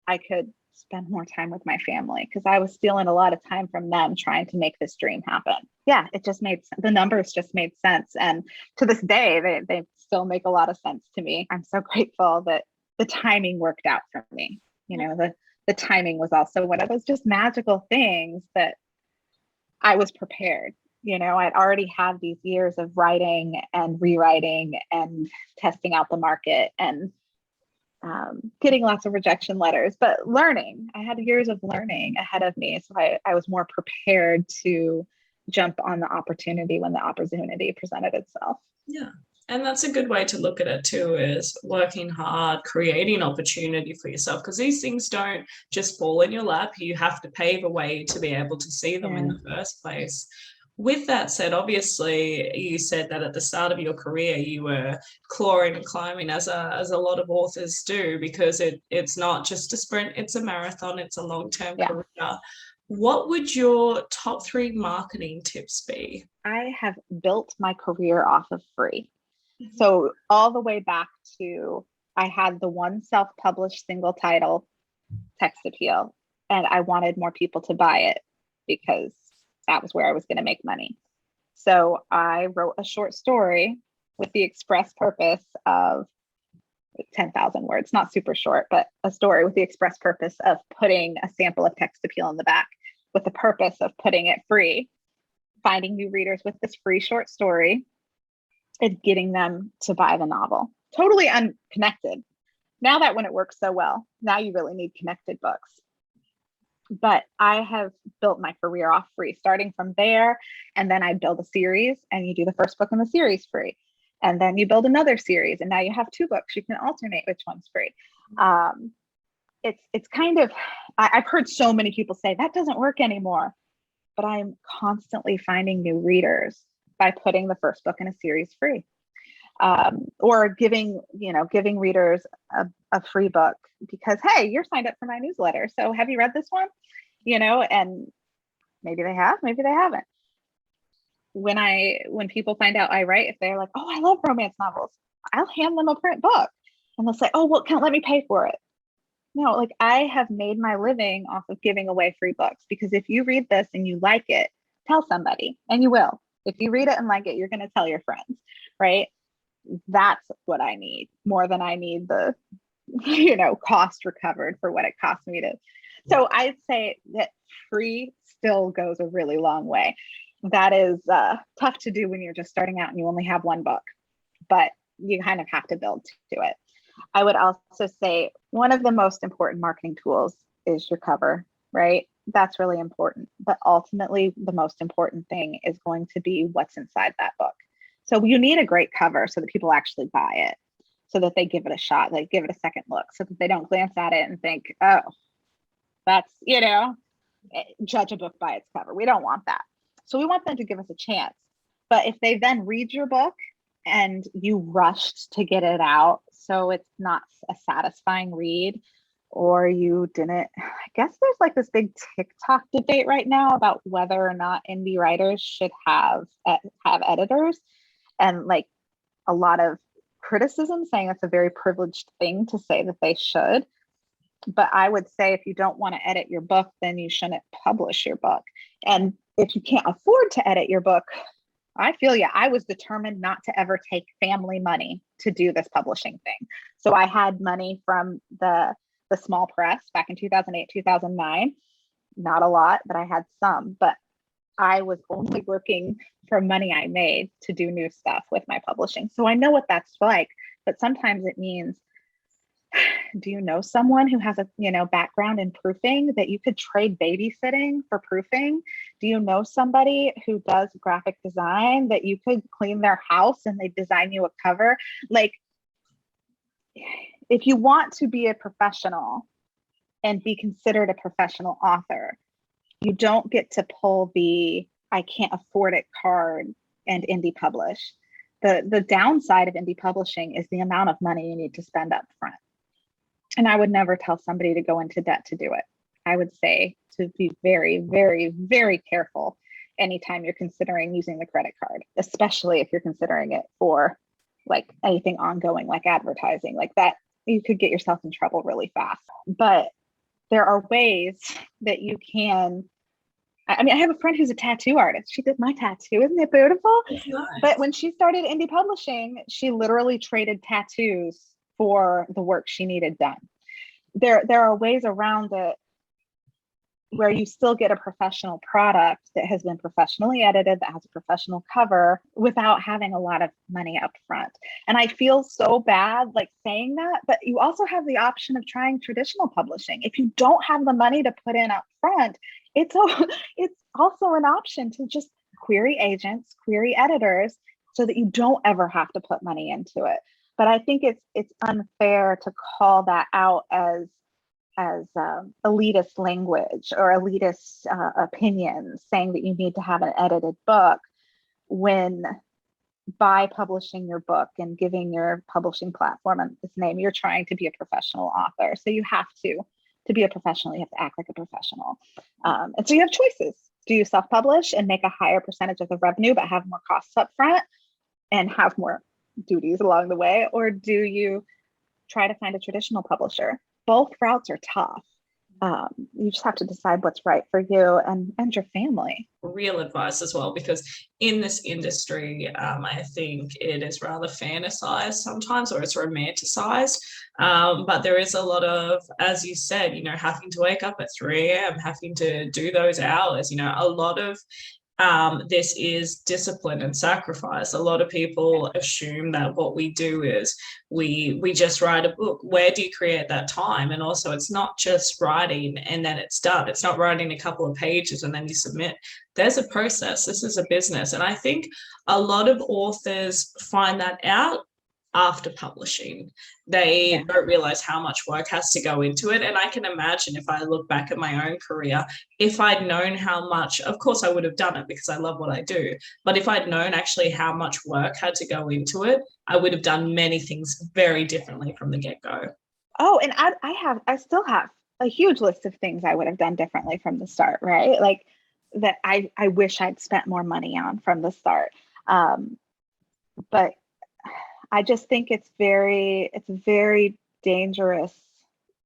I could spend more time with my family, because I was stealing a lot of time from them trying to make this dream happen. Yeah, it just made the numbers just made sense. And to this day, they still make a lot of sense to me. I'm so grateful that the timing worked out for me. You know, the timing was also one of those just magical things that I was prepared. You know, I'd already had these years of writing and rewriting and testing out the market and getting lots of rejection letters, but learning. I had years of learning ahead of me. So I was more prepared to jump on the opportunity when the opportunity presented itself. Yeah. And that's a good way to look at it too, is working hard, creating opportunity for yourself, because these things don't just fall in your lap. You have to pave a way to be able to see them in the first place. With that said, obviously, you said that at the start of your career, you were clawing and climbing as a lot of authors do, because it's not just a sprint, it's a marathon, it's a long-term career. What would your top 3 marketing tips be? I have built my career off of free. So all the way back to, I had the one self-published single title, Text Appeal, and I wanted more people to buy it because that was where I was going to make money. So I wrote a short story with the express purpose of 10,000 words, not super short, but a story with the express purpose of putting a sample of Text Appeal in the back, with the purpose of putting it free, finding new readers with this free short story, and getting them to buy the novel. Totally unconnected. Now that when it works so well, now you really need connected books. But I have built my career off free, starting from there. And then I build a series, and you do the first book in the series free. And then you build another series, and now you have 2 books. You can alternate which one's free. It's kind of, I've heard so many people say that doesn't work anymore, but I'm constantly finding new readers by putting the first book in a series free, or giving readers a free book because, hey, you're signed up for my newsletter, so have you read this one? And maybe they have, maybe they haven't. When people find out I write, if they're like, oh, I love romance novels, I'll hand them a print book, and they'll say, oh, well, let me pay for it. No, like, I have made my living off of giving away free books, because if you read this and you like it, tell somebody, and you will. If you read it and like it, you're going to tell your friends, right? That's what I need, more than I need the, cost recovered for what it cost me to. So I'd say that free still goes a really long way. That is tough to do when you're just starting out and you only have one book, but you kind of have to build to it. I would also say one of the most important marketing tools is your cover, right? That's really important. But ultimately, the most important thing is going to be what's inside that book. So you need a great cover so that people actually buy it, so that they give it a shot, they give it a second look, so that they don't glance at it and think, oh, that's, judge a book by its cover. We don't want that. So we want them to give us a chance. But if they then read your book and you rushed to get it out, so it's not a satisfying read, or you didn't, I guess there's like this big TikTok debate right now about whether or not indie writers should have editors, and like a lot of criticism saying it's a very privileged thing to say that they should. But I would say if you don't want to edit your book, then you shouldn't publish your book. And if you can't afford to edit your book, I feel you. I was determined not to ever take family money to do this publishing thing. So I had money from the small press back in 2008, 2009. Not a lot, but I had some. But I was only working for money I made to do new stuff with my publishing. So I know what that's like, but sometimes it means, do you know someone who has a background in proofing that you could trade babysitting for proofing? Do you know somebody who does graphic design that you could clean their house and they design you a cover? Like, if you want to be a professional and be considered a professional author, you don't get to pull the I can't afford it card and indie publish. The downside of indie publishing is the amount of money you need to spend up front. And I would never tell somebody to go into debt to do it. I would say to be very, very, very careful anytime you're considering using the credit card, especially if you're considering it for like anything ongoing, like advertising, like that. You could get yourself in trouble really fast. But there are ways that you can. I mean, I have a friend who's a tattoo artist. She did my tattoo. Isn't it beautiful? Nice. But when she started indie publishing, she literally traded tattoos for the work she needed done. There are ways around it where you still get a professional product that has been professionally edited, that has a professional cover without having a lot of money up front. And I feel so bad like saying that, but you also have the option of trying traditional publishing. If you don't have the money to put in up front, it's also an option to just query agents, query editors, so that you don't ever have to put money into it. But I think it's unfair to call that out as elitist language or elitist opinions, saying that you need to have an edited book, when by publishing your book and giving your publishing platform its name, you're trying to be a professional author. So you have to be a professional, you have to act like a professional. And so you have choices. Do you self-publish and make a higher percentage of the revenue, but have more costs up front and have more duties along the way? Or do you try to find a traditional publisher? Both routes are tough. You just have to decide what's right for you and your family. Real advice as well, because in this industry, I think it is rather fantasized sometimes, or it's romanticized. But there is a lot of, as you said, having to wake up at 3 a.m., having to do those hours, a lot of this is discipline and sacrifice. A lot of people assume that what we do is we just write a book. Where do you create that time? And also, it's not just writing and then it's done. It's not writing a couple of pages and then you submit. There's a process. This is a business. And I think a lot of authors find that out after publishing. They don't realize how much work has to go into it. And I can imagine, if I look back at my own career, if I'd known how much, of course I would have done it because I love what I do, but if I'd known actually how much work had to go into it, I would have done many things very differently from the get-go. Oh, and I still have a huge list of things I would have done differently from the start, right? Like that I wish I'd spent more money on from the start. But I just think it's a very dangerous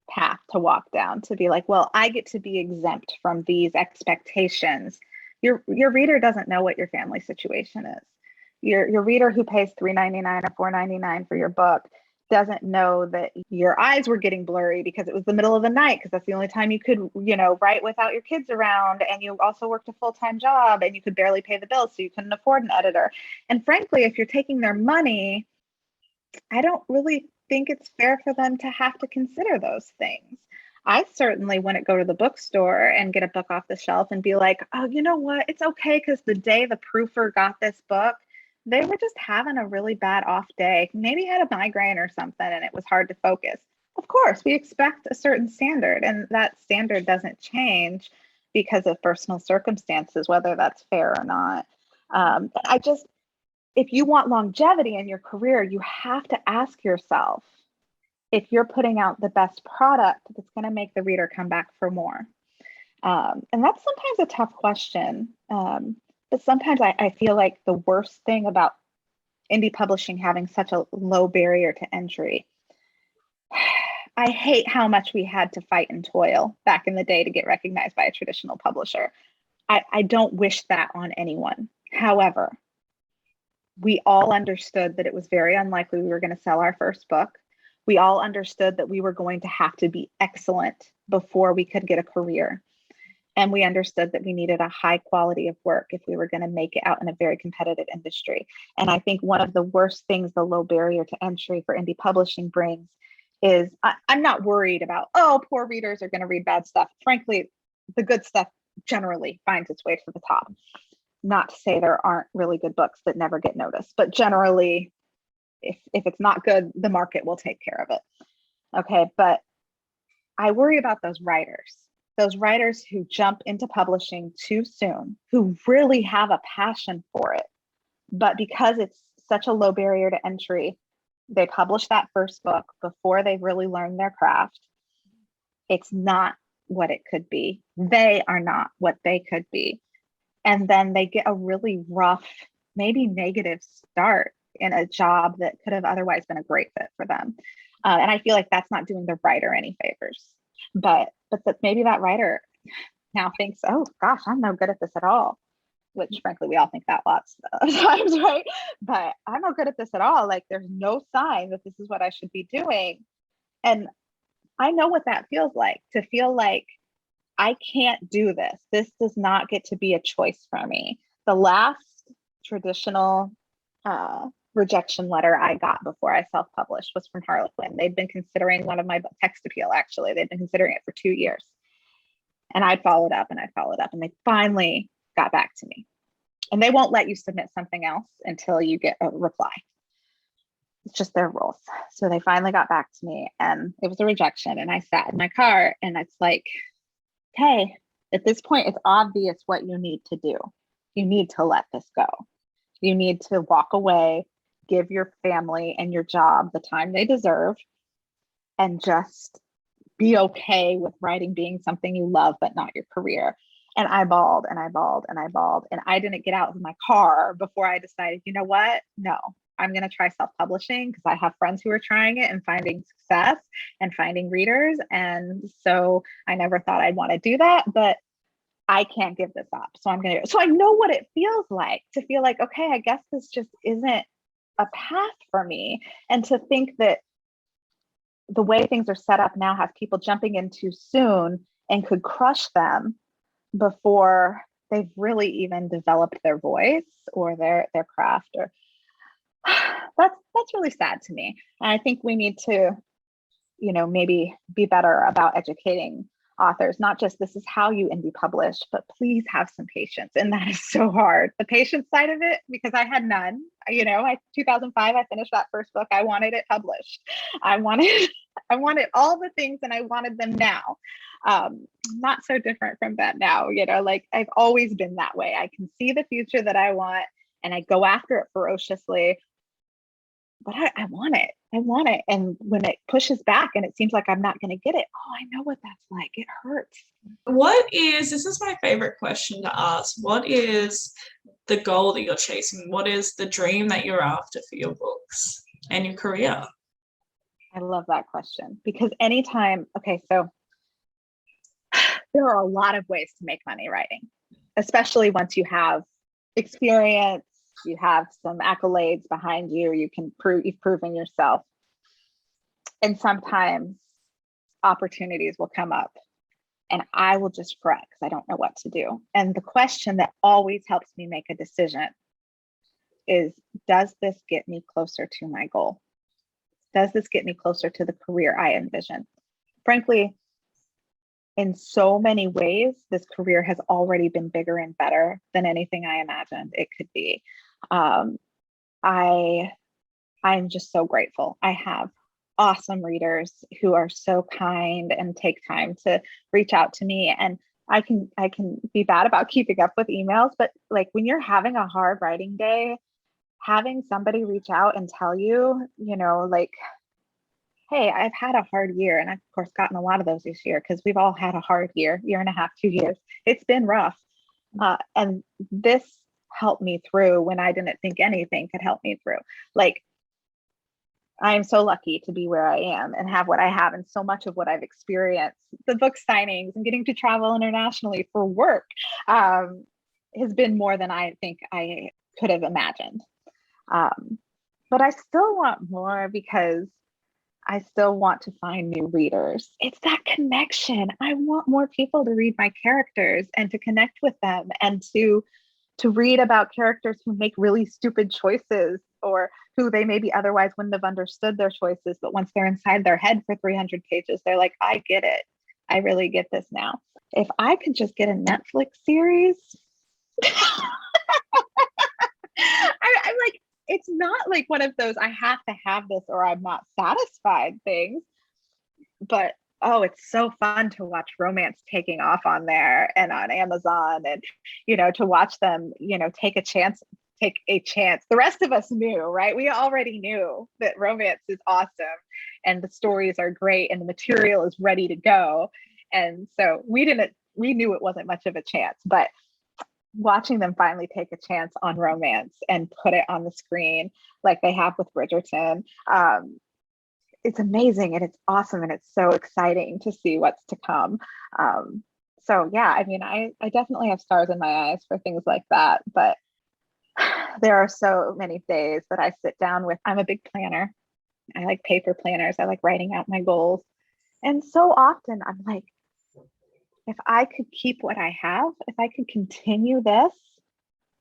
path to walk down, to be like, well, I get to be exempt from these expectations. Your reader doesn't know what your family situation is. Your reader who pays $3.99 or $4.99 for your book doesn't know that your eyes were getting blurry because it was the middle of the night, because that's the only time you could, write without your kids around, and you also worked a full-time job and you could barely pay the bills, so you couldn't afford an editor. And frankly, if you're taking their money, I don't really think it's fair for them to have to consider those things. I certainly wouldn't go to the bookstore and get a book off the shelf and be like, oh, you know what? It's okay, because the day the proofer got this book, they were just having a really bad off day. Maybe had a migraine or something and it was hard to focus. Of course, we expect a certain standard, and that standard doesn't change because of personal circumstances, whether that's fair or not. If you want longevity in your career, you have to ask yourself if you're putting out the best product that's going to make the reader come back for more. And that's sometimes a tough question. But sometimes I feel like the worst thing about indie publishing having such a low barrier to entry, I hate how much we had to fight and toil back in the day to get recognized by a traditional publisher. I don't wish that on anyone. However, we all understood that it was very unlikely we were going to sell our first book. We all understood that we were going to have to be excellent before we could get a career. And we understood that we needed a high quality of work if we were going to make it out in a very competitive industry. And I think one of the worst things the low barrier to entry for indie publishing brings is I'm not worried about, oh, poor readers are going to read bad stuff. Frankly, the good stuff generally finds its way to the top. Not to say there aren't really good books that never get noticed, but generally, if it's not good, the market will take care of it. Okay, but I worry about those writers who jump into publishing too soon, who really have a passion for it. But because it's such a low barrier to entry, they publish that first book before they've really learned their craft. It's not what it could be. They are not what they could be. And then they get a really rough, maybe negative start in a job that could have otherwise been a great fit for them. And I feel like that's not doing the writer any favors. But maybe that writer now thinks, oh gosh, I'm no good at this at all, which frankly, we all think that lots of times, right? But I'm not good at this at all. Like there's no sign that this is what I should be doing. And I know what that feels like, to feel like I can't do this. This does not get to be a choice for me. The last traditional rejection letter I got before I self-published was from Harlequin. They'd been considering one of my text appeal, actually. They'd been considering it for 2 years. And I'd followed up and they finally got back to me. And they won't let you submit something else until you get a reply. It's just their rules. So they finally got back to me and it was a rejection. And I sat in my car and it's like, okay, at this point, it's obvious what you need to do. You need to let this go. You need to walk away, give your family and your job the time they deserve, and just be okay with writing being something you love, but not your career. And I bawled and I bawled and I bawled. And I didn't get out of my car before I decided, you know what? No, I'm going to try self-publishing because I have friends who are trying it and finding success and finding readers. And so I never thought I'd want to do that, but I can't give this up. So I'm going to, so I know what it feels like to feel like, okay, I guess this just isn't a path for me. And to think that the way things are set up now have people jumping in too soon and could crush them before they've really even developed their voice or their craft, or that's really sad to me. And I think we need to, maybe be better about educating authors, not just this is how you indie publish, but please have some patience. And that is so hard. The patience side of it, because I had none. 2005, I finished that first book. I wanted it published. I wanted all the things and I wanted them now. Not so different from that now, like I've always been that way. I can see the future that I want and I go after it ferociously, but I want it. I want it. And when it pushes back and it seems like I'm not going to get it, oh, I know what that's like. It hurts. This is my favorite question to ask. What is the goal that you're chasing? What is the dream that you're after for your books and your career? I love that question because anytime, so there are a lot of ways to make money writing, especially once you have experience, you have some accolades behind you, you've proven yourself. And sometimes opportunities will come up and I will just fret because I don't know what to do. And the question that always helps me make a decision is, does this get me closer to my goal? Does this get me closer to the career I envision? Frankly, in so many ways, this career has already been bigger and better than anything I imagined it could be. I'm just so grateful. I have awesome readers who are so kind and take time to reach out to me. And I can be bad about keeping up with emails, but like when you're having a hard writing day, having somebody reach out and tell you, like, hey, I've had a hard year. And I've, of course, gotten a lot of those this year because we've all had a hard year and a half, 2 years. It's been rough. And this helped me through when I didn't think anything could help me through. Like, I am so lucky to be where I am and have what I have. And so much of what I've experienced, the book signings and getting to travel internationally for work, has been more than I think I could have imagined. But I still want more because I still want to find new readers. It's that connection. I want more people to read my characters and to connect with them, and to read about characters who make really stupid choices, or who they maybe otherwise wouldn't have understood their choices, but once they're inside their head for 300 pages, they're like, I get it. I really get this now. If I could just get a Netflix series, I'm like, it's not like one of those I have to have this or I'm not satisfied things, but oh, it's so fun to watch romance taking off on there and on Amazon, and to watch them take a chance. The rest of us knew, right? We already knew that romance is awesome and the stories are great and the material is ready to go, and so we knew it wasn't much of a chance, but watching them finally take a chance on romance and put it on the screen like they have with Bridgerton, it's amazing and it's awesome and it's so exciting to see what's to come. So yeah, I mean, I definitely have stars in my eyes for things like that, but there are so many days that I sit down with, I'm a big planner. I like paper planners. I like writing out my goals. And so often I'm like, if I could keep what I have, if I could continue this,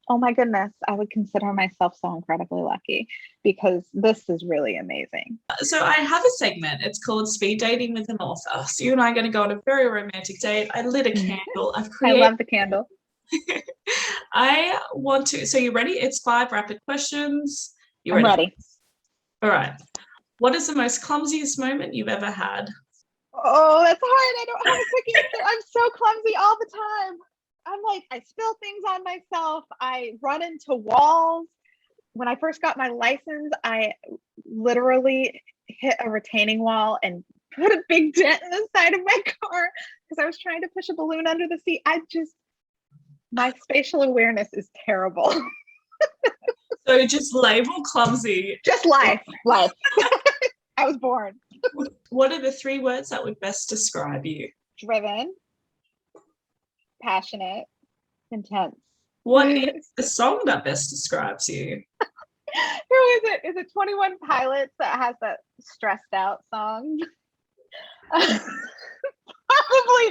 oh my goodness, I would consider myself so incredibly lucky, because this is really amazing. So I have a segment. It's called Speed Dating with an Author. So you and I are going to go on a very romantic date. I lit a candle. I love the candle. I want to. So you ready? It's 5 rapid questions. I'm ready. All right. What is the most clumsiest moment you've ever had? Oh, that's hard. I don't have a quick answer. I'm so clumsy all the time. I'm like, I spill things on myself. I run into walls. When I first got my license, I literally hit a retaining wall and put a big dent in the side of my car because I was trying to push a balloon under the seat. My spatial awareness is terrible. So just label clumsy. Just life. I was born. What are the 3 words that would best describe you? Driven, passionate, intense. What is the song that best describes you? Who is it? Is it 21 Pilots that has that stressed out song? Probably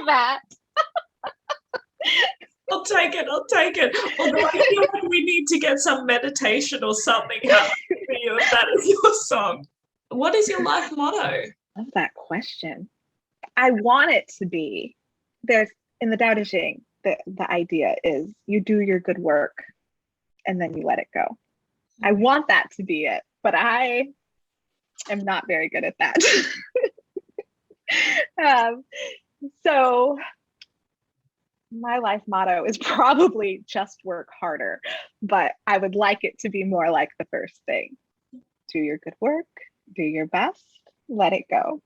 that. I'll take it. Although I feel like we need to get some meditation or something happening for you if that is your song. What is your life motto? Love that question. I want it to be, there's in the Tao Te Ching, the idea is you do your good work and then you let it go. I want that to be it, but I am not very good at that. So my life motto is probably just work harder, but I would like it to be more like the first thing. Do your good work, do your best, let it go.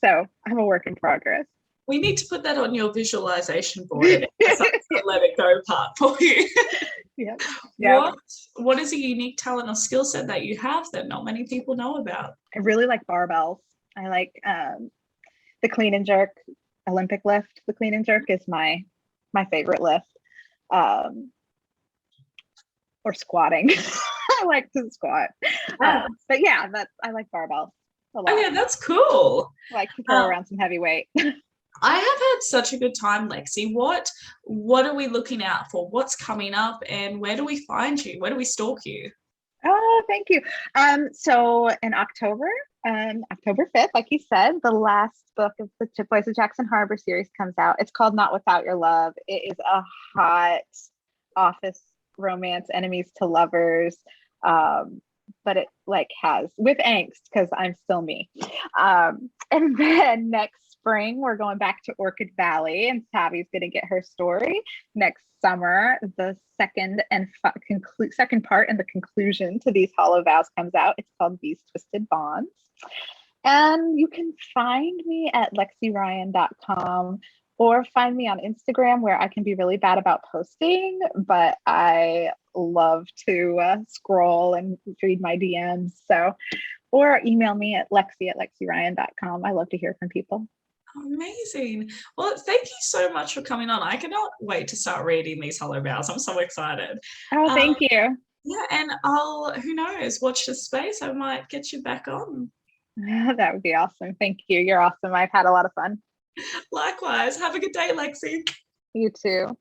So I'm a work in progress. We need to put that on your visualization board. The let it go part for you. Yeah. What is a unique talent or skill set that you have that not many people know about? I really like barbells. I like the clean and jerk Olympic lift. The clean and jerk is my favorite lift. Or squatting. I like to squat. But yeah, I like barbells a lot. Oh yeah, that's cool. I like to throw around some heavy weight. I have had such a good time, Lexi. What are we looking out for? What's coming up, and where do we find you? Where do we stalk you? Oh, thank you. So in October 5th, like you said, the last book of the Boys of Jackson Harbour series comes out. It's called Not Without Your Love. It is a hot office romance, enemies to lovers, but it has with angst because I'm still me. And then next spring we're going back to Orchid Valley, and Tavi's going to get her story. Next summer, the second part and the conclusion to these Hollow Vows comes out. It's called These Twisted Bonds. And you can find me at lexiryan.com or find me on Instagram, where I can be really bad about posting, but I love to scroll and read my DMs. So, or email me at lexi@lexiryan.com. I love to hear from people. Amazing. Well, thank you so much for coming on. I cannot wait to start reading these Hollow Vows. I'm so excited. Oh, thank you. Yeah, and I'll, who knows, watch this space. I might get you back on. That would be awesome. Thank you. You're awesome. I've had a lot of fun. Likewise. Have a good day, Lexi. You too.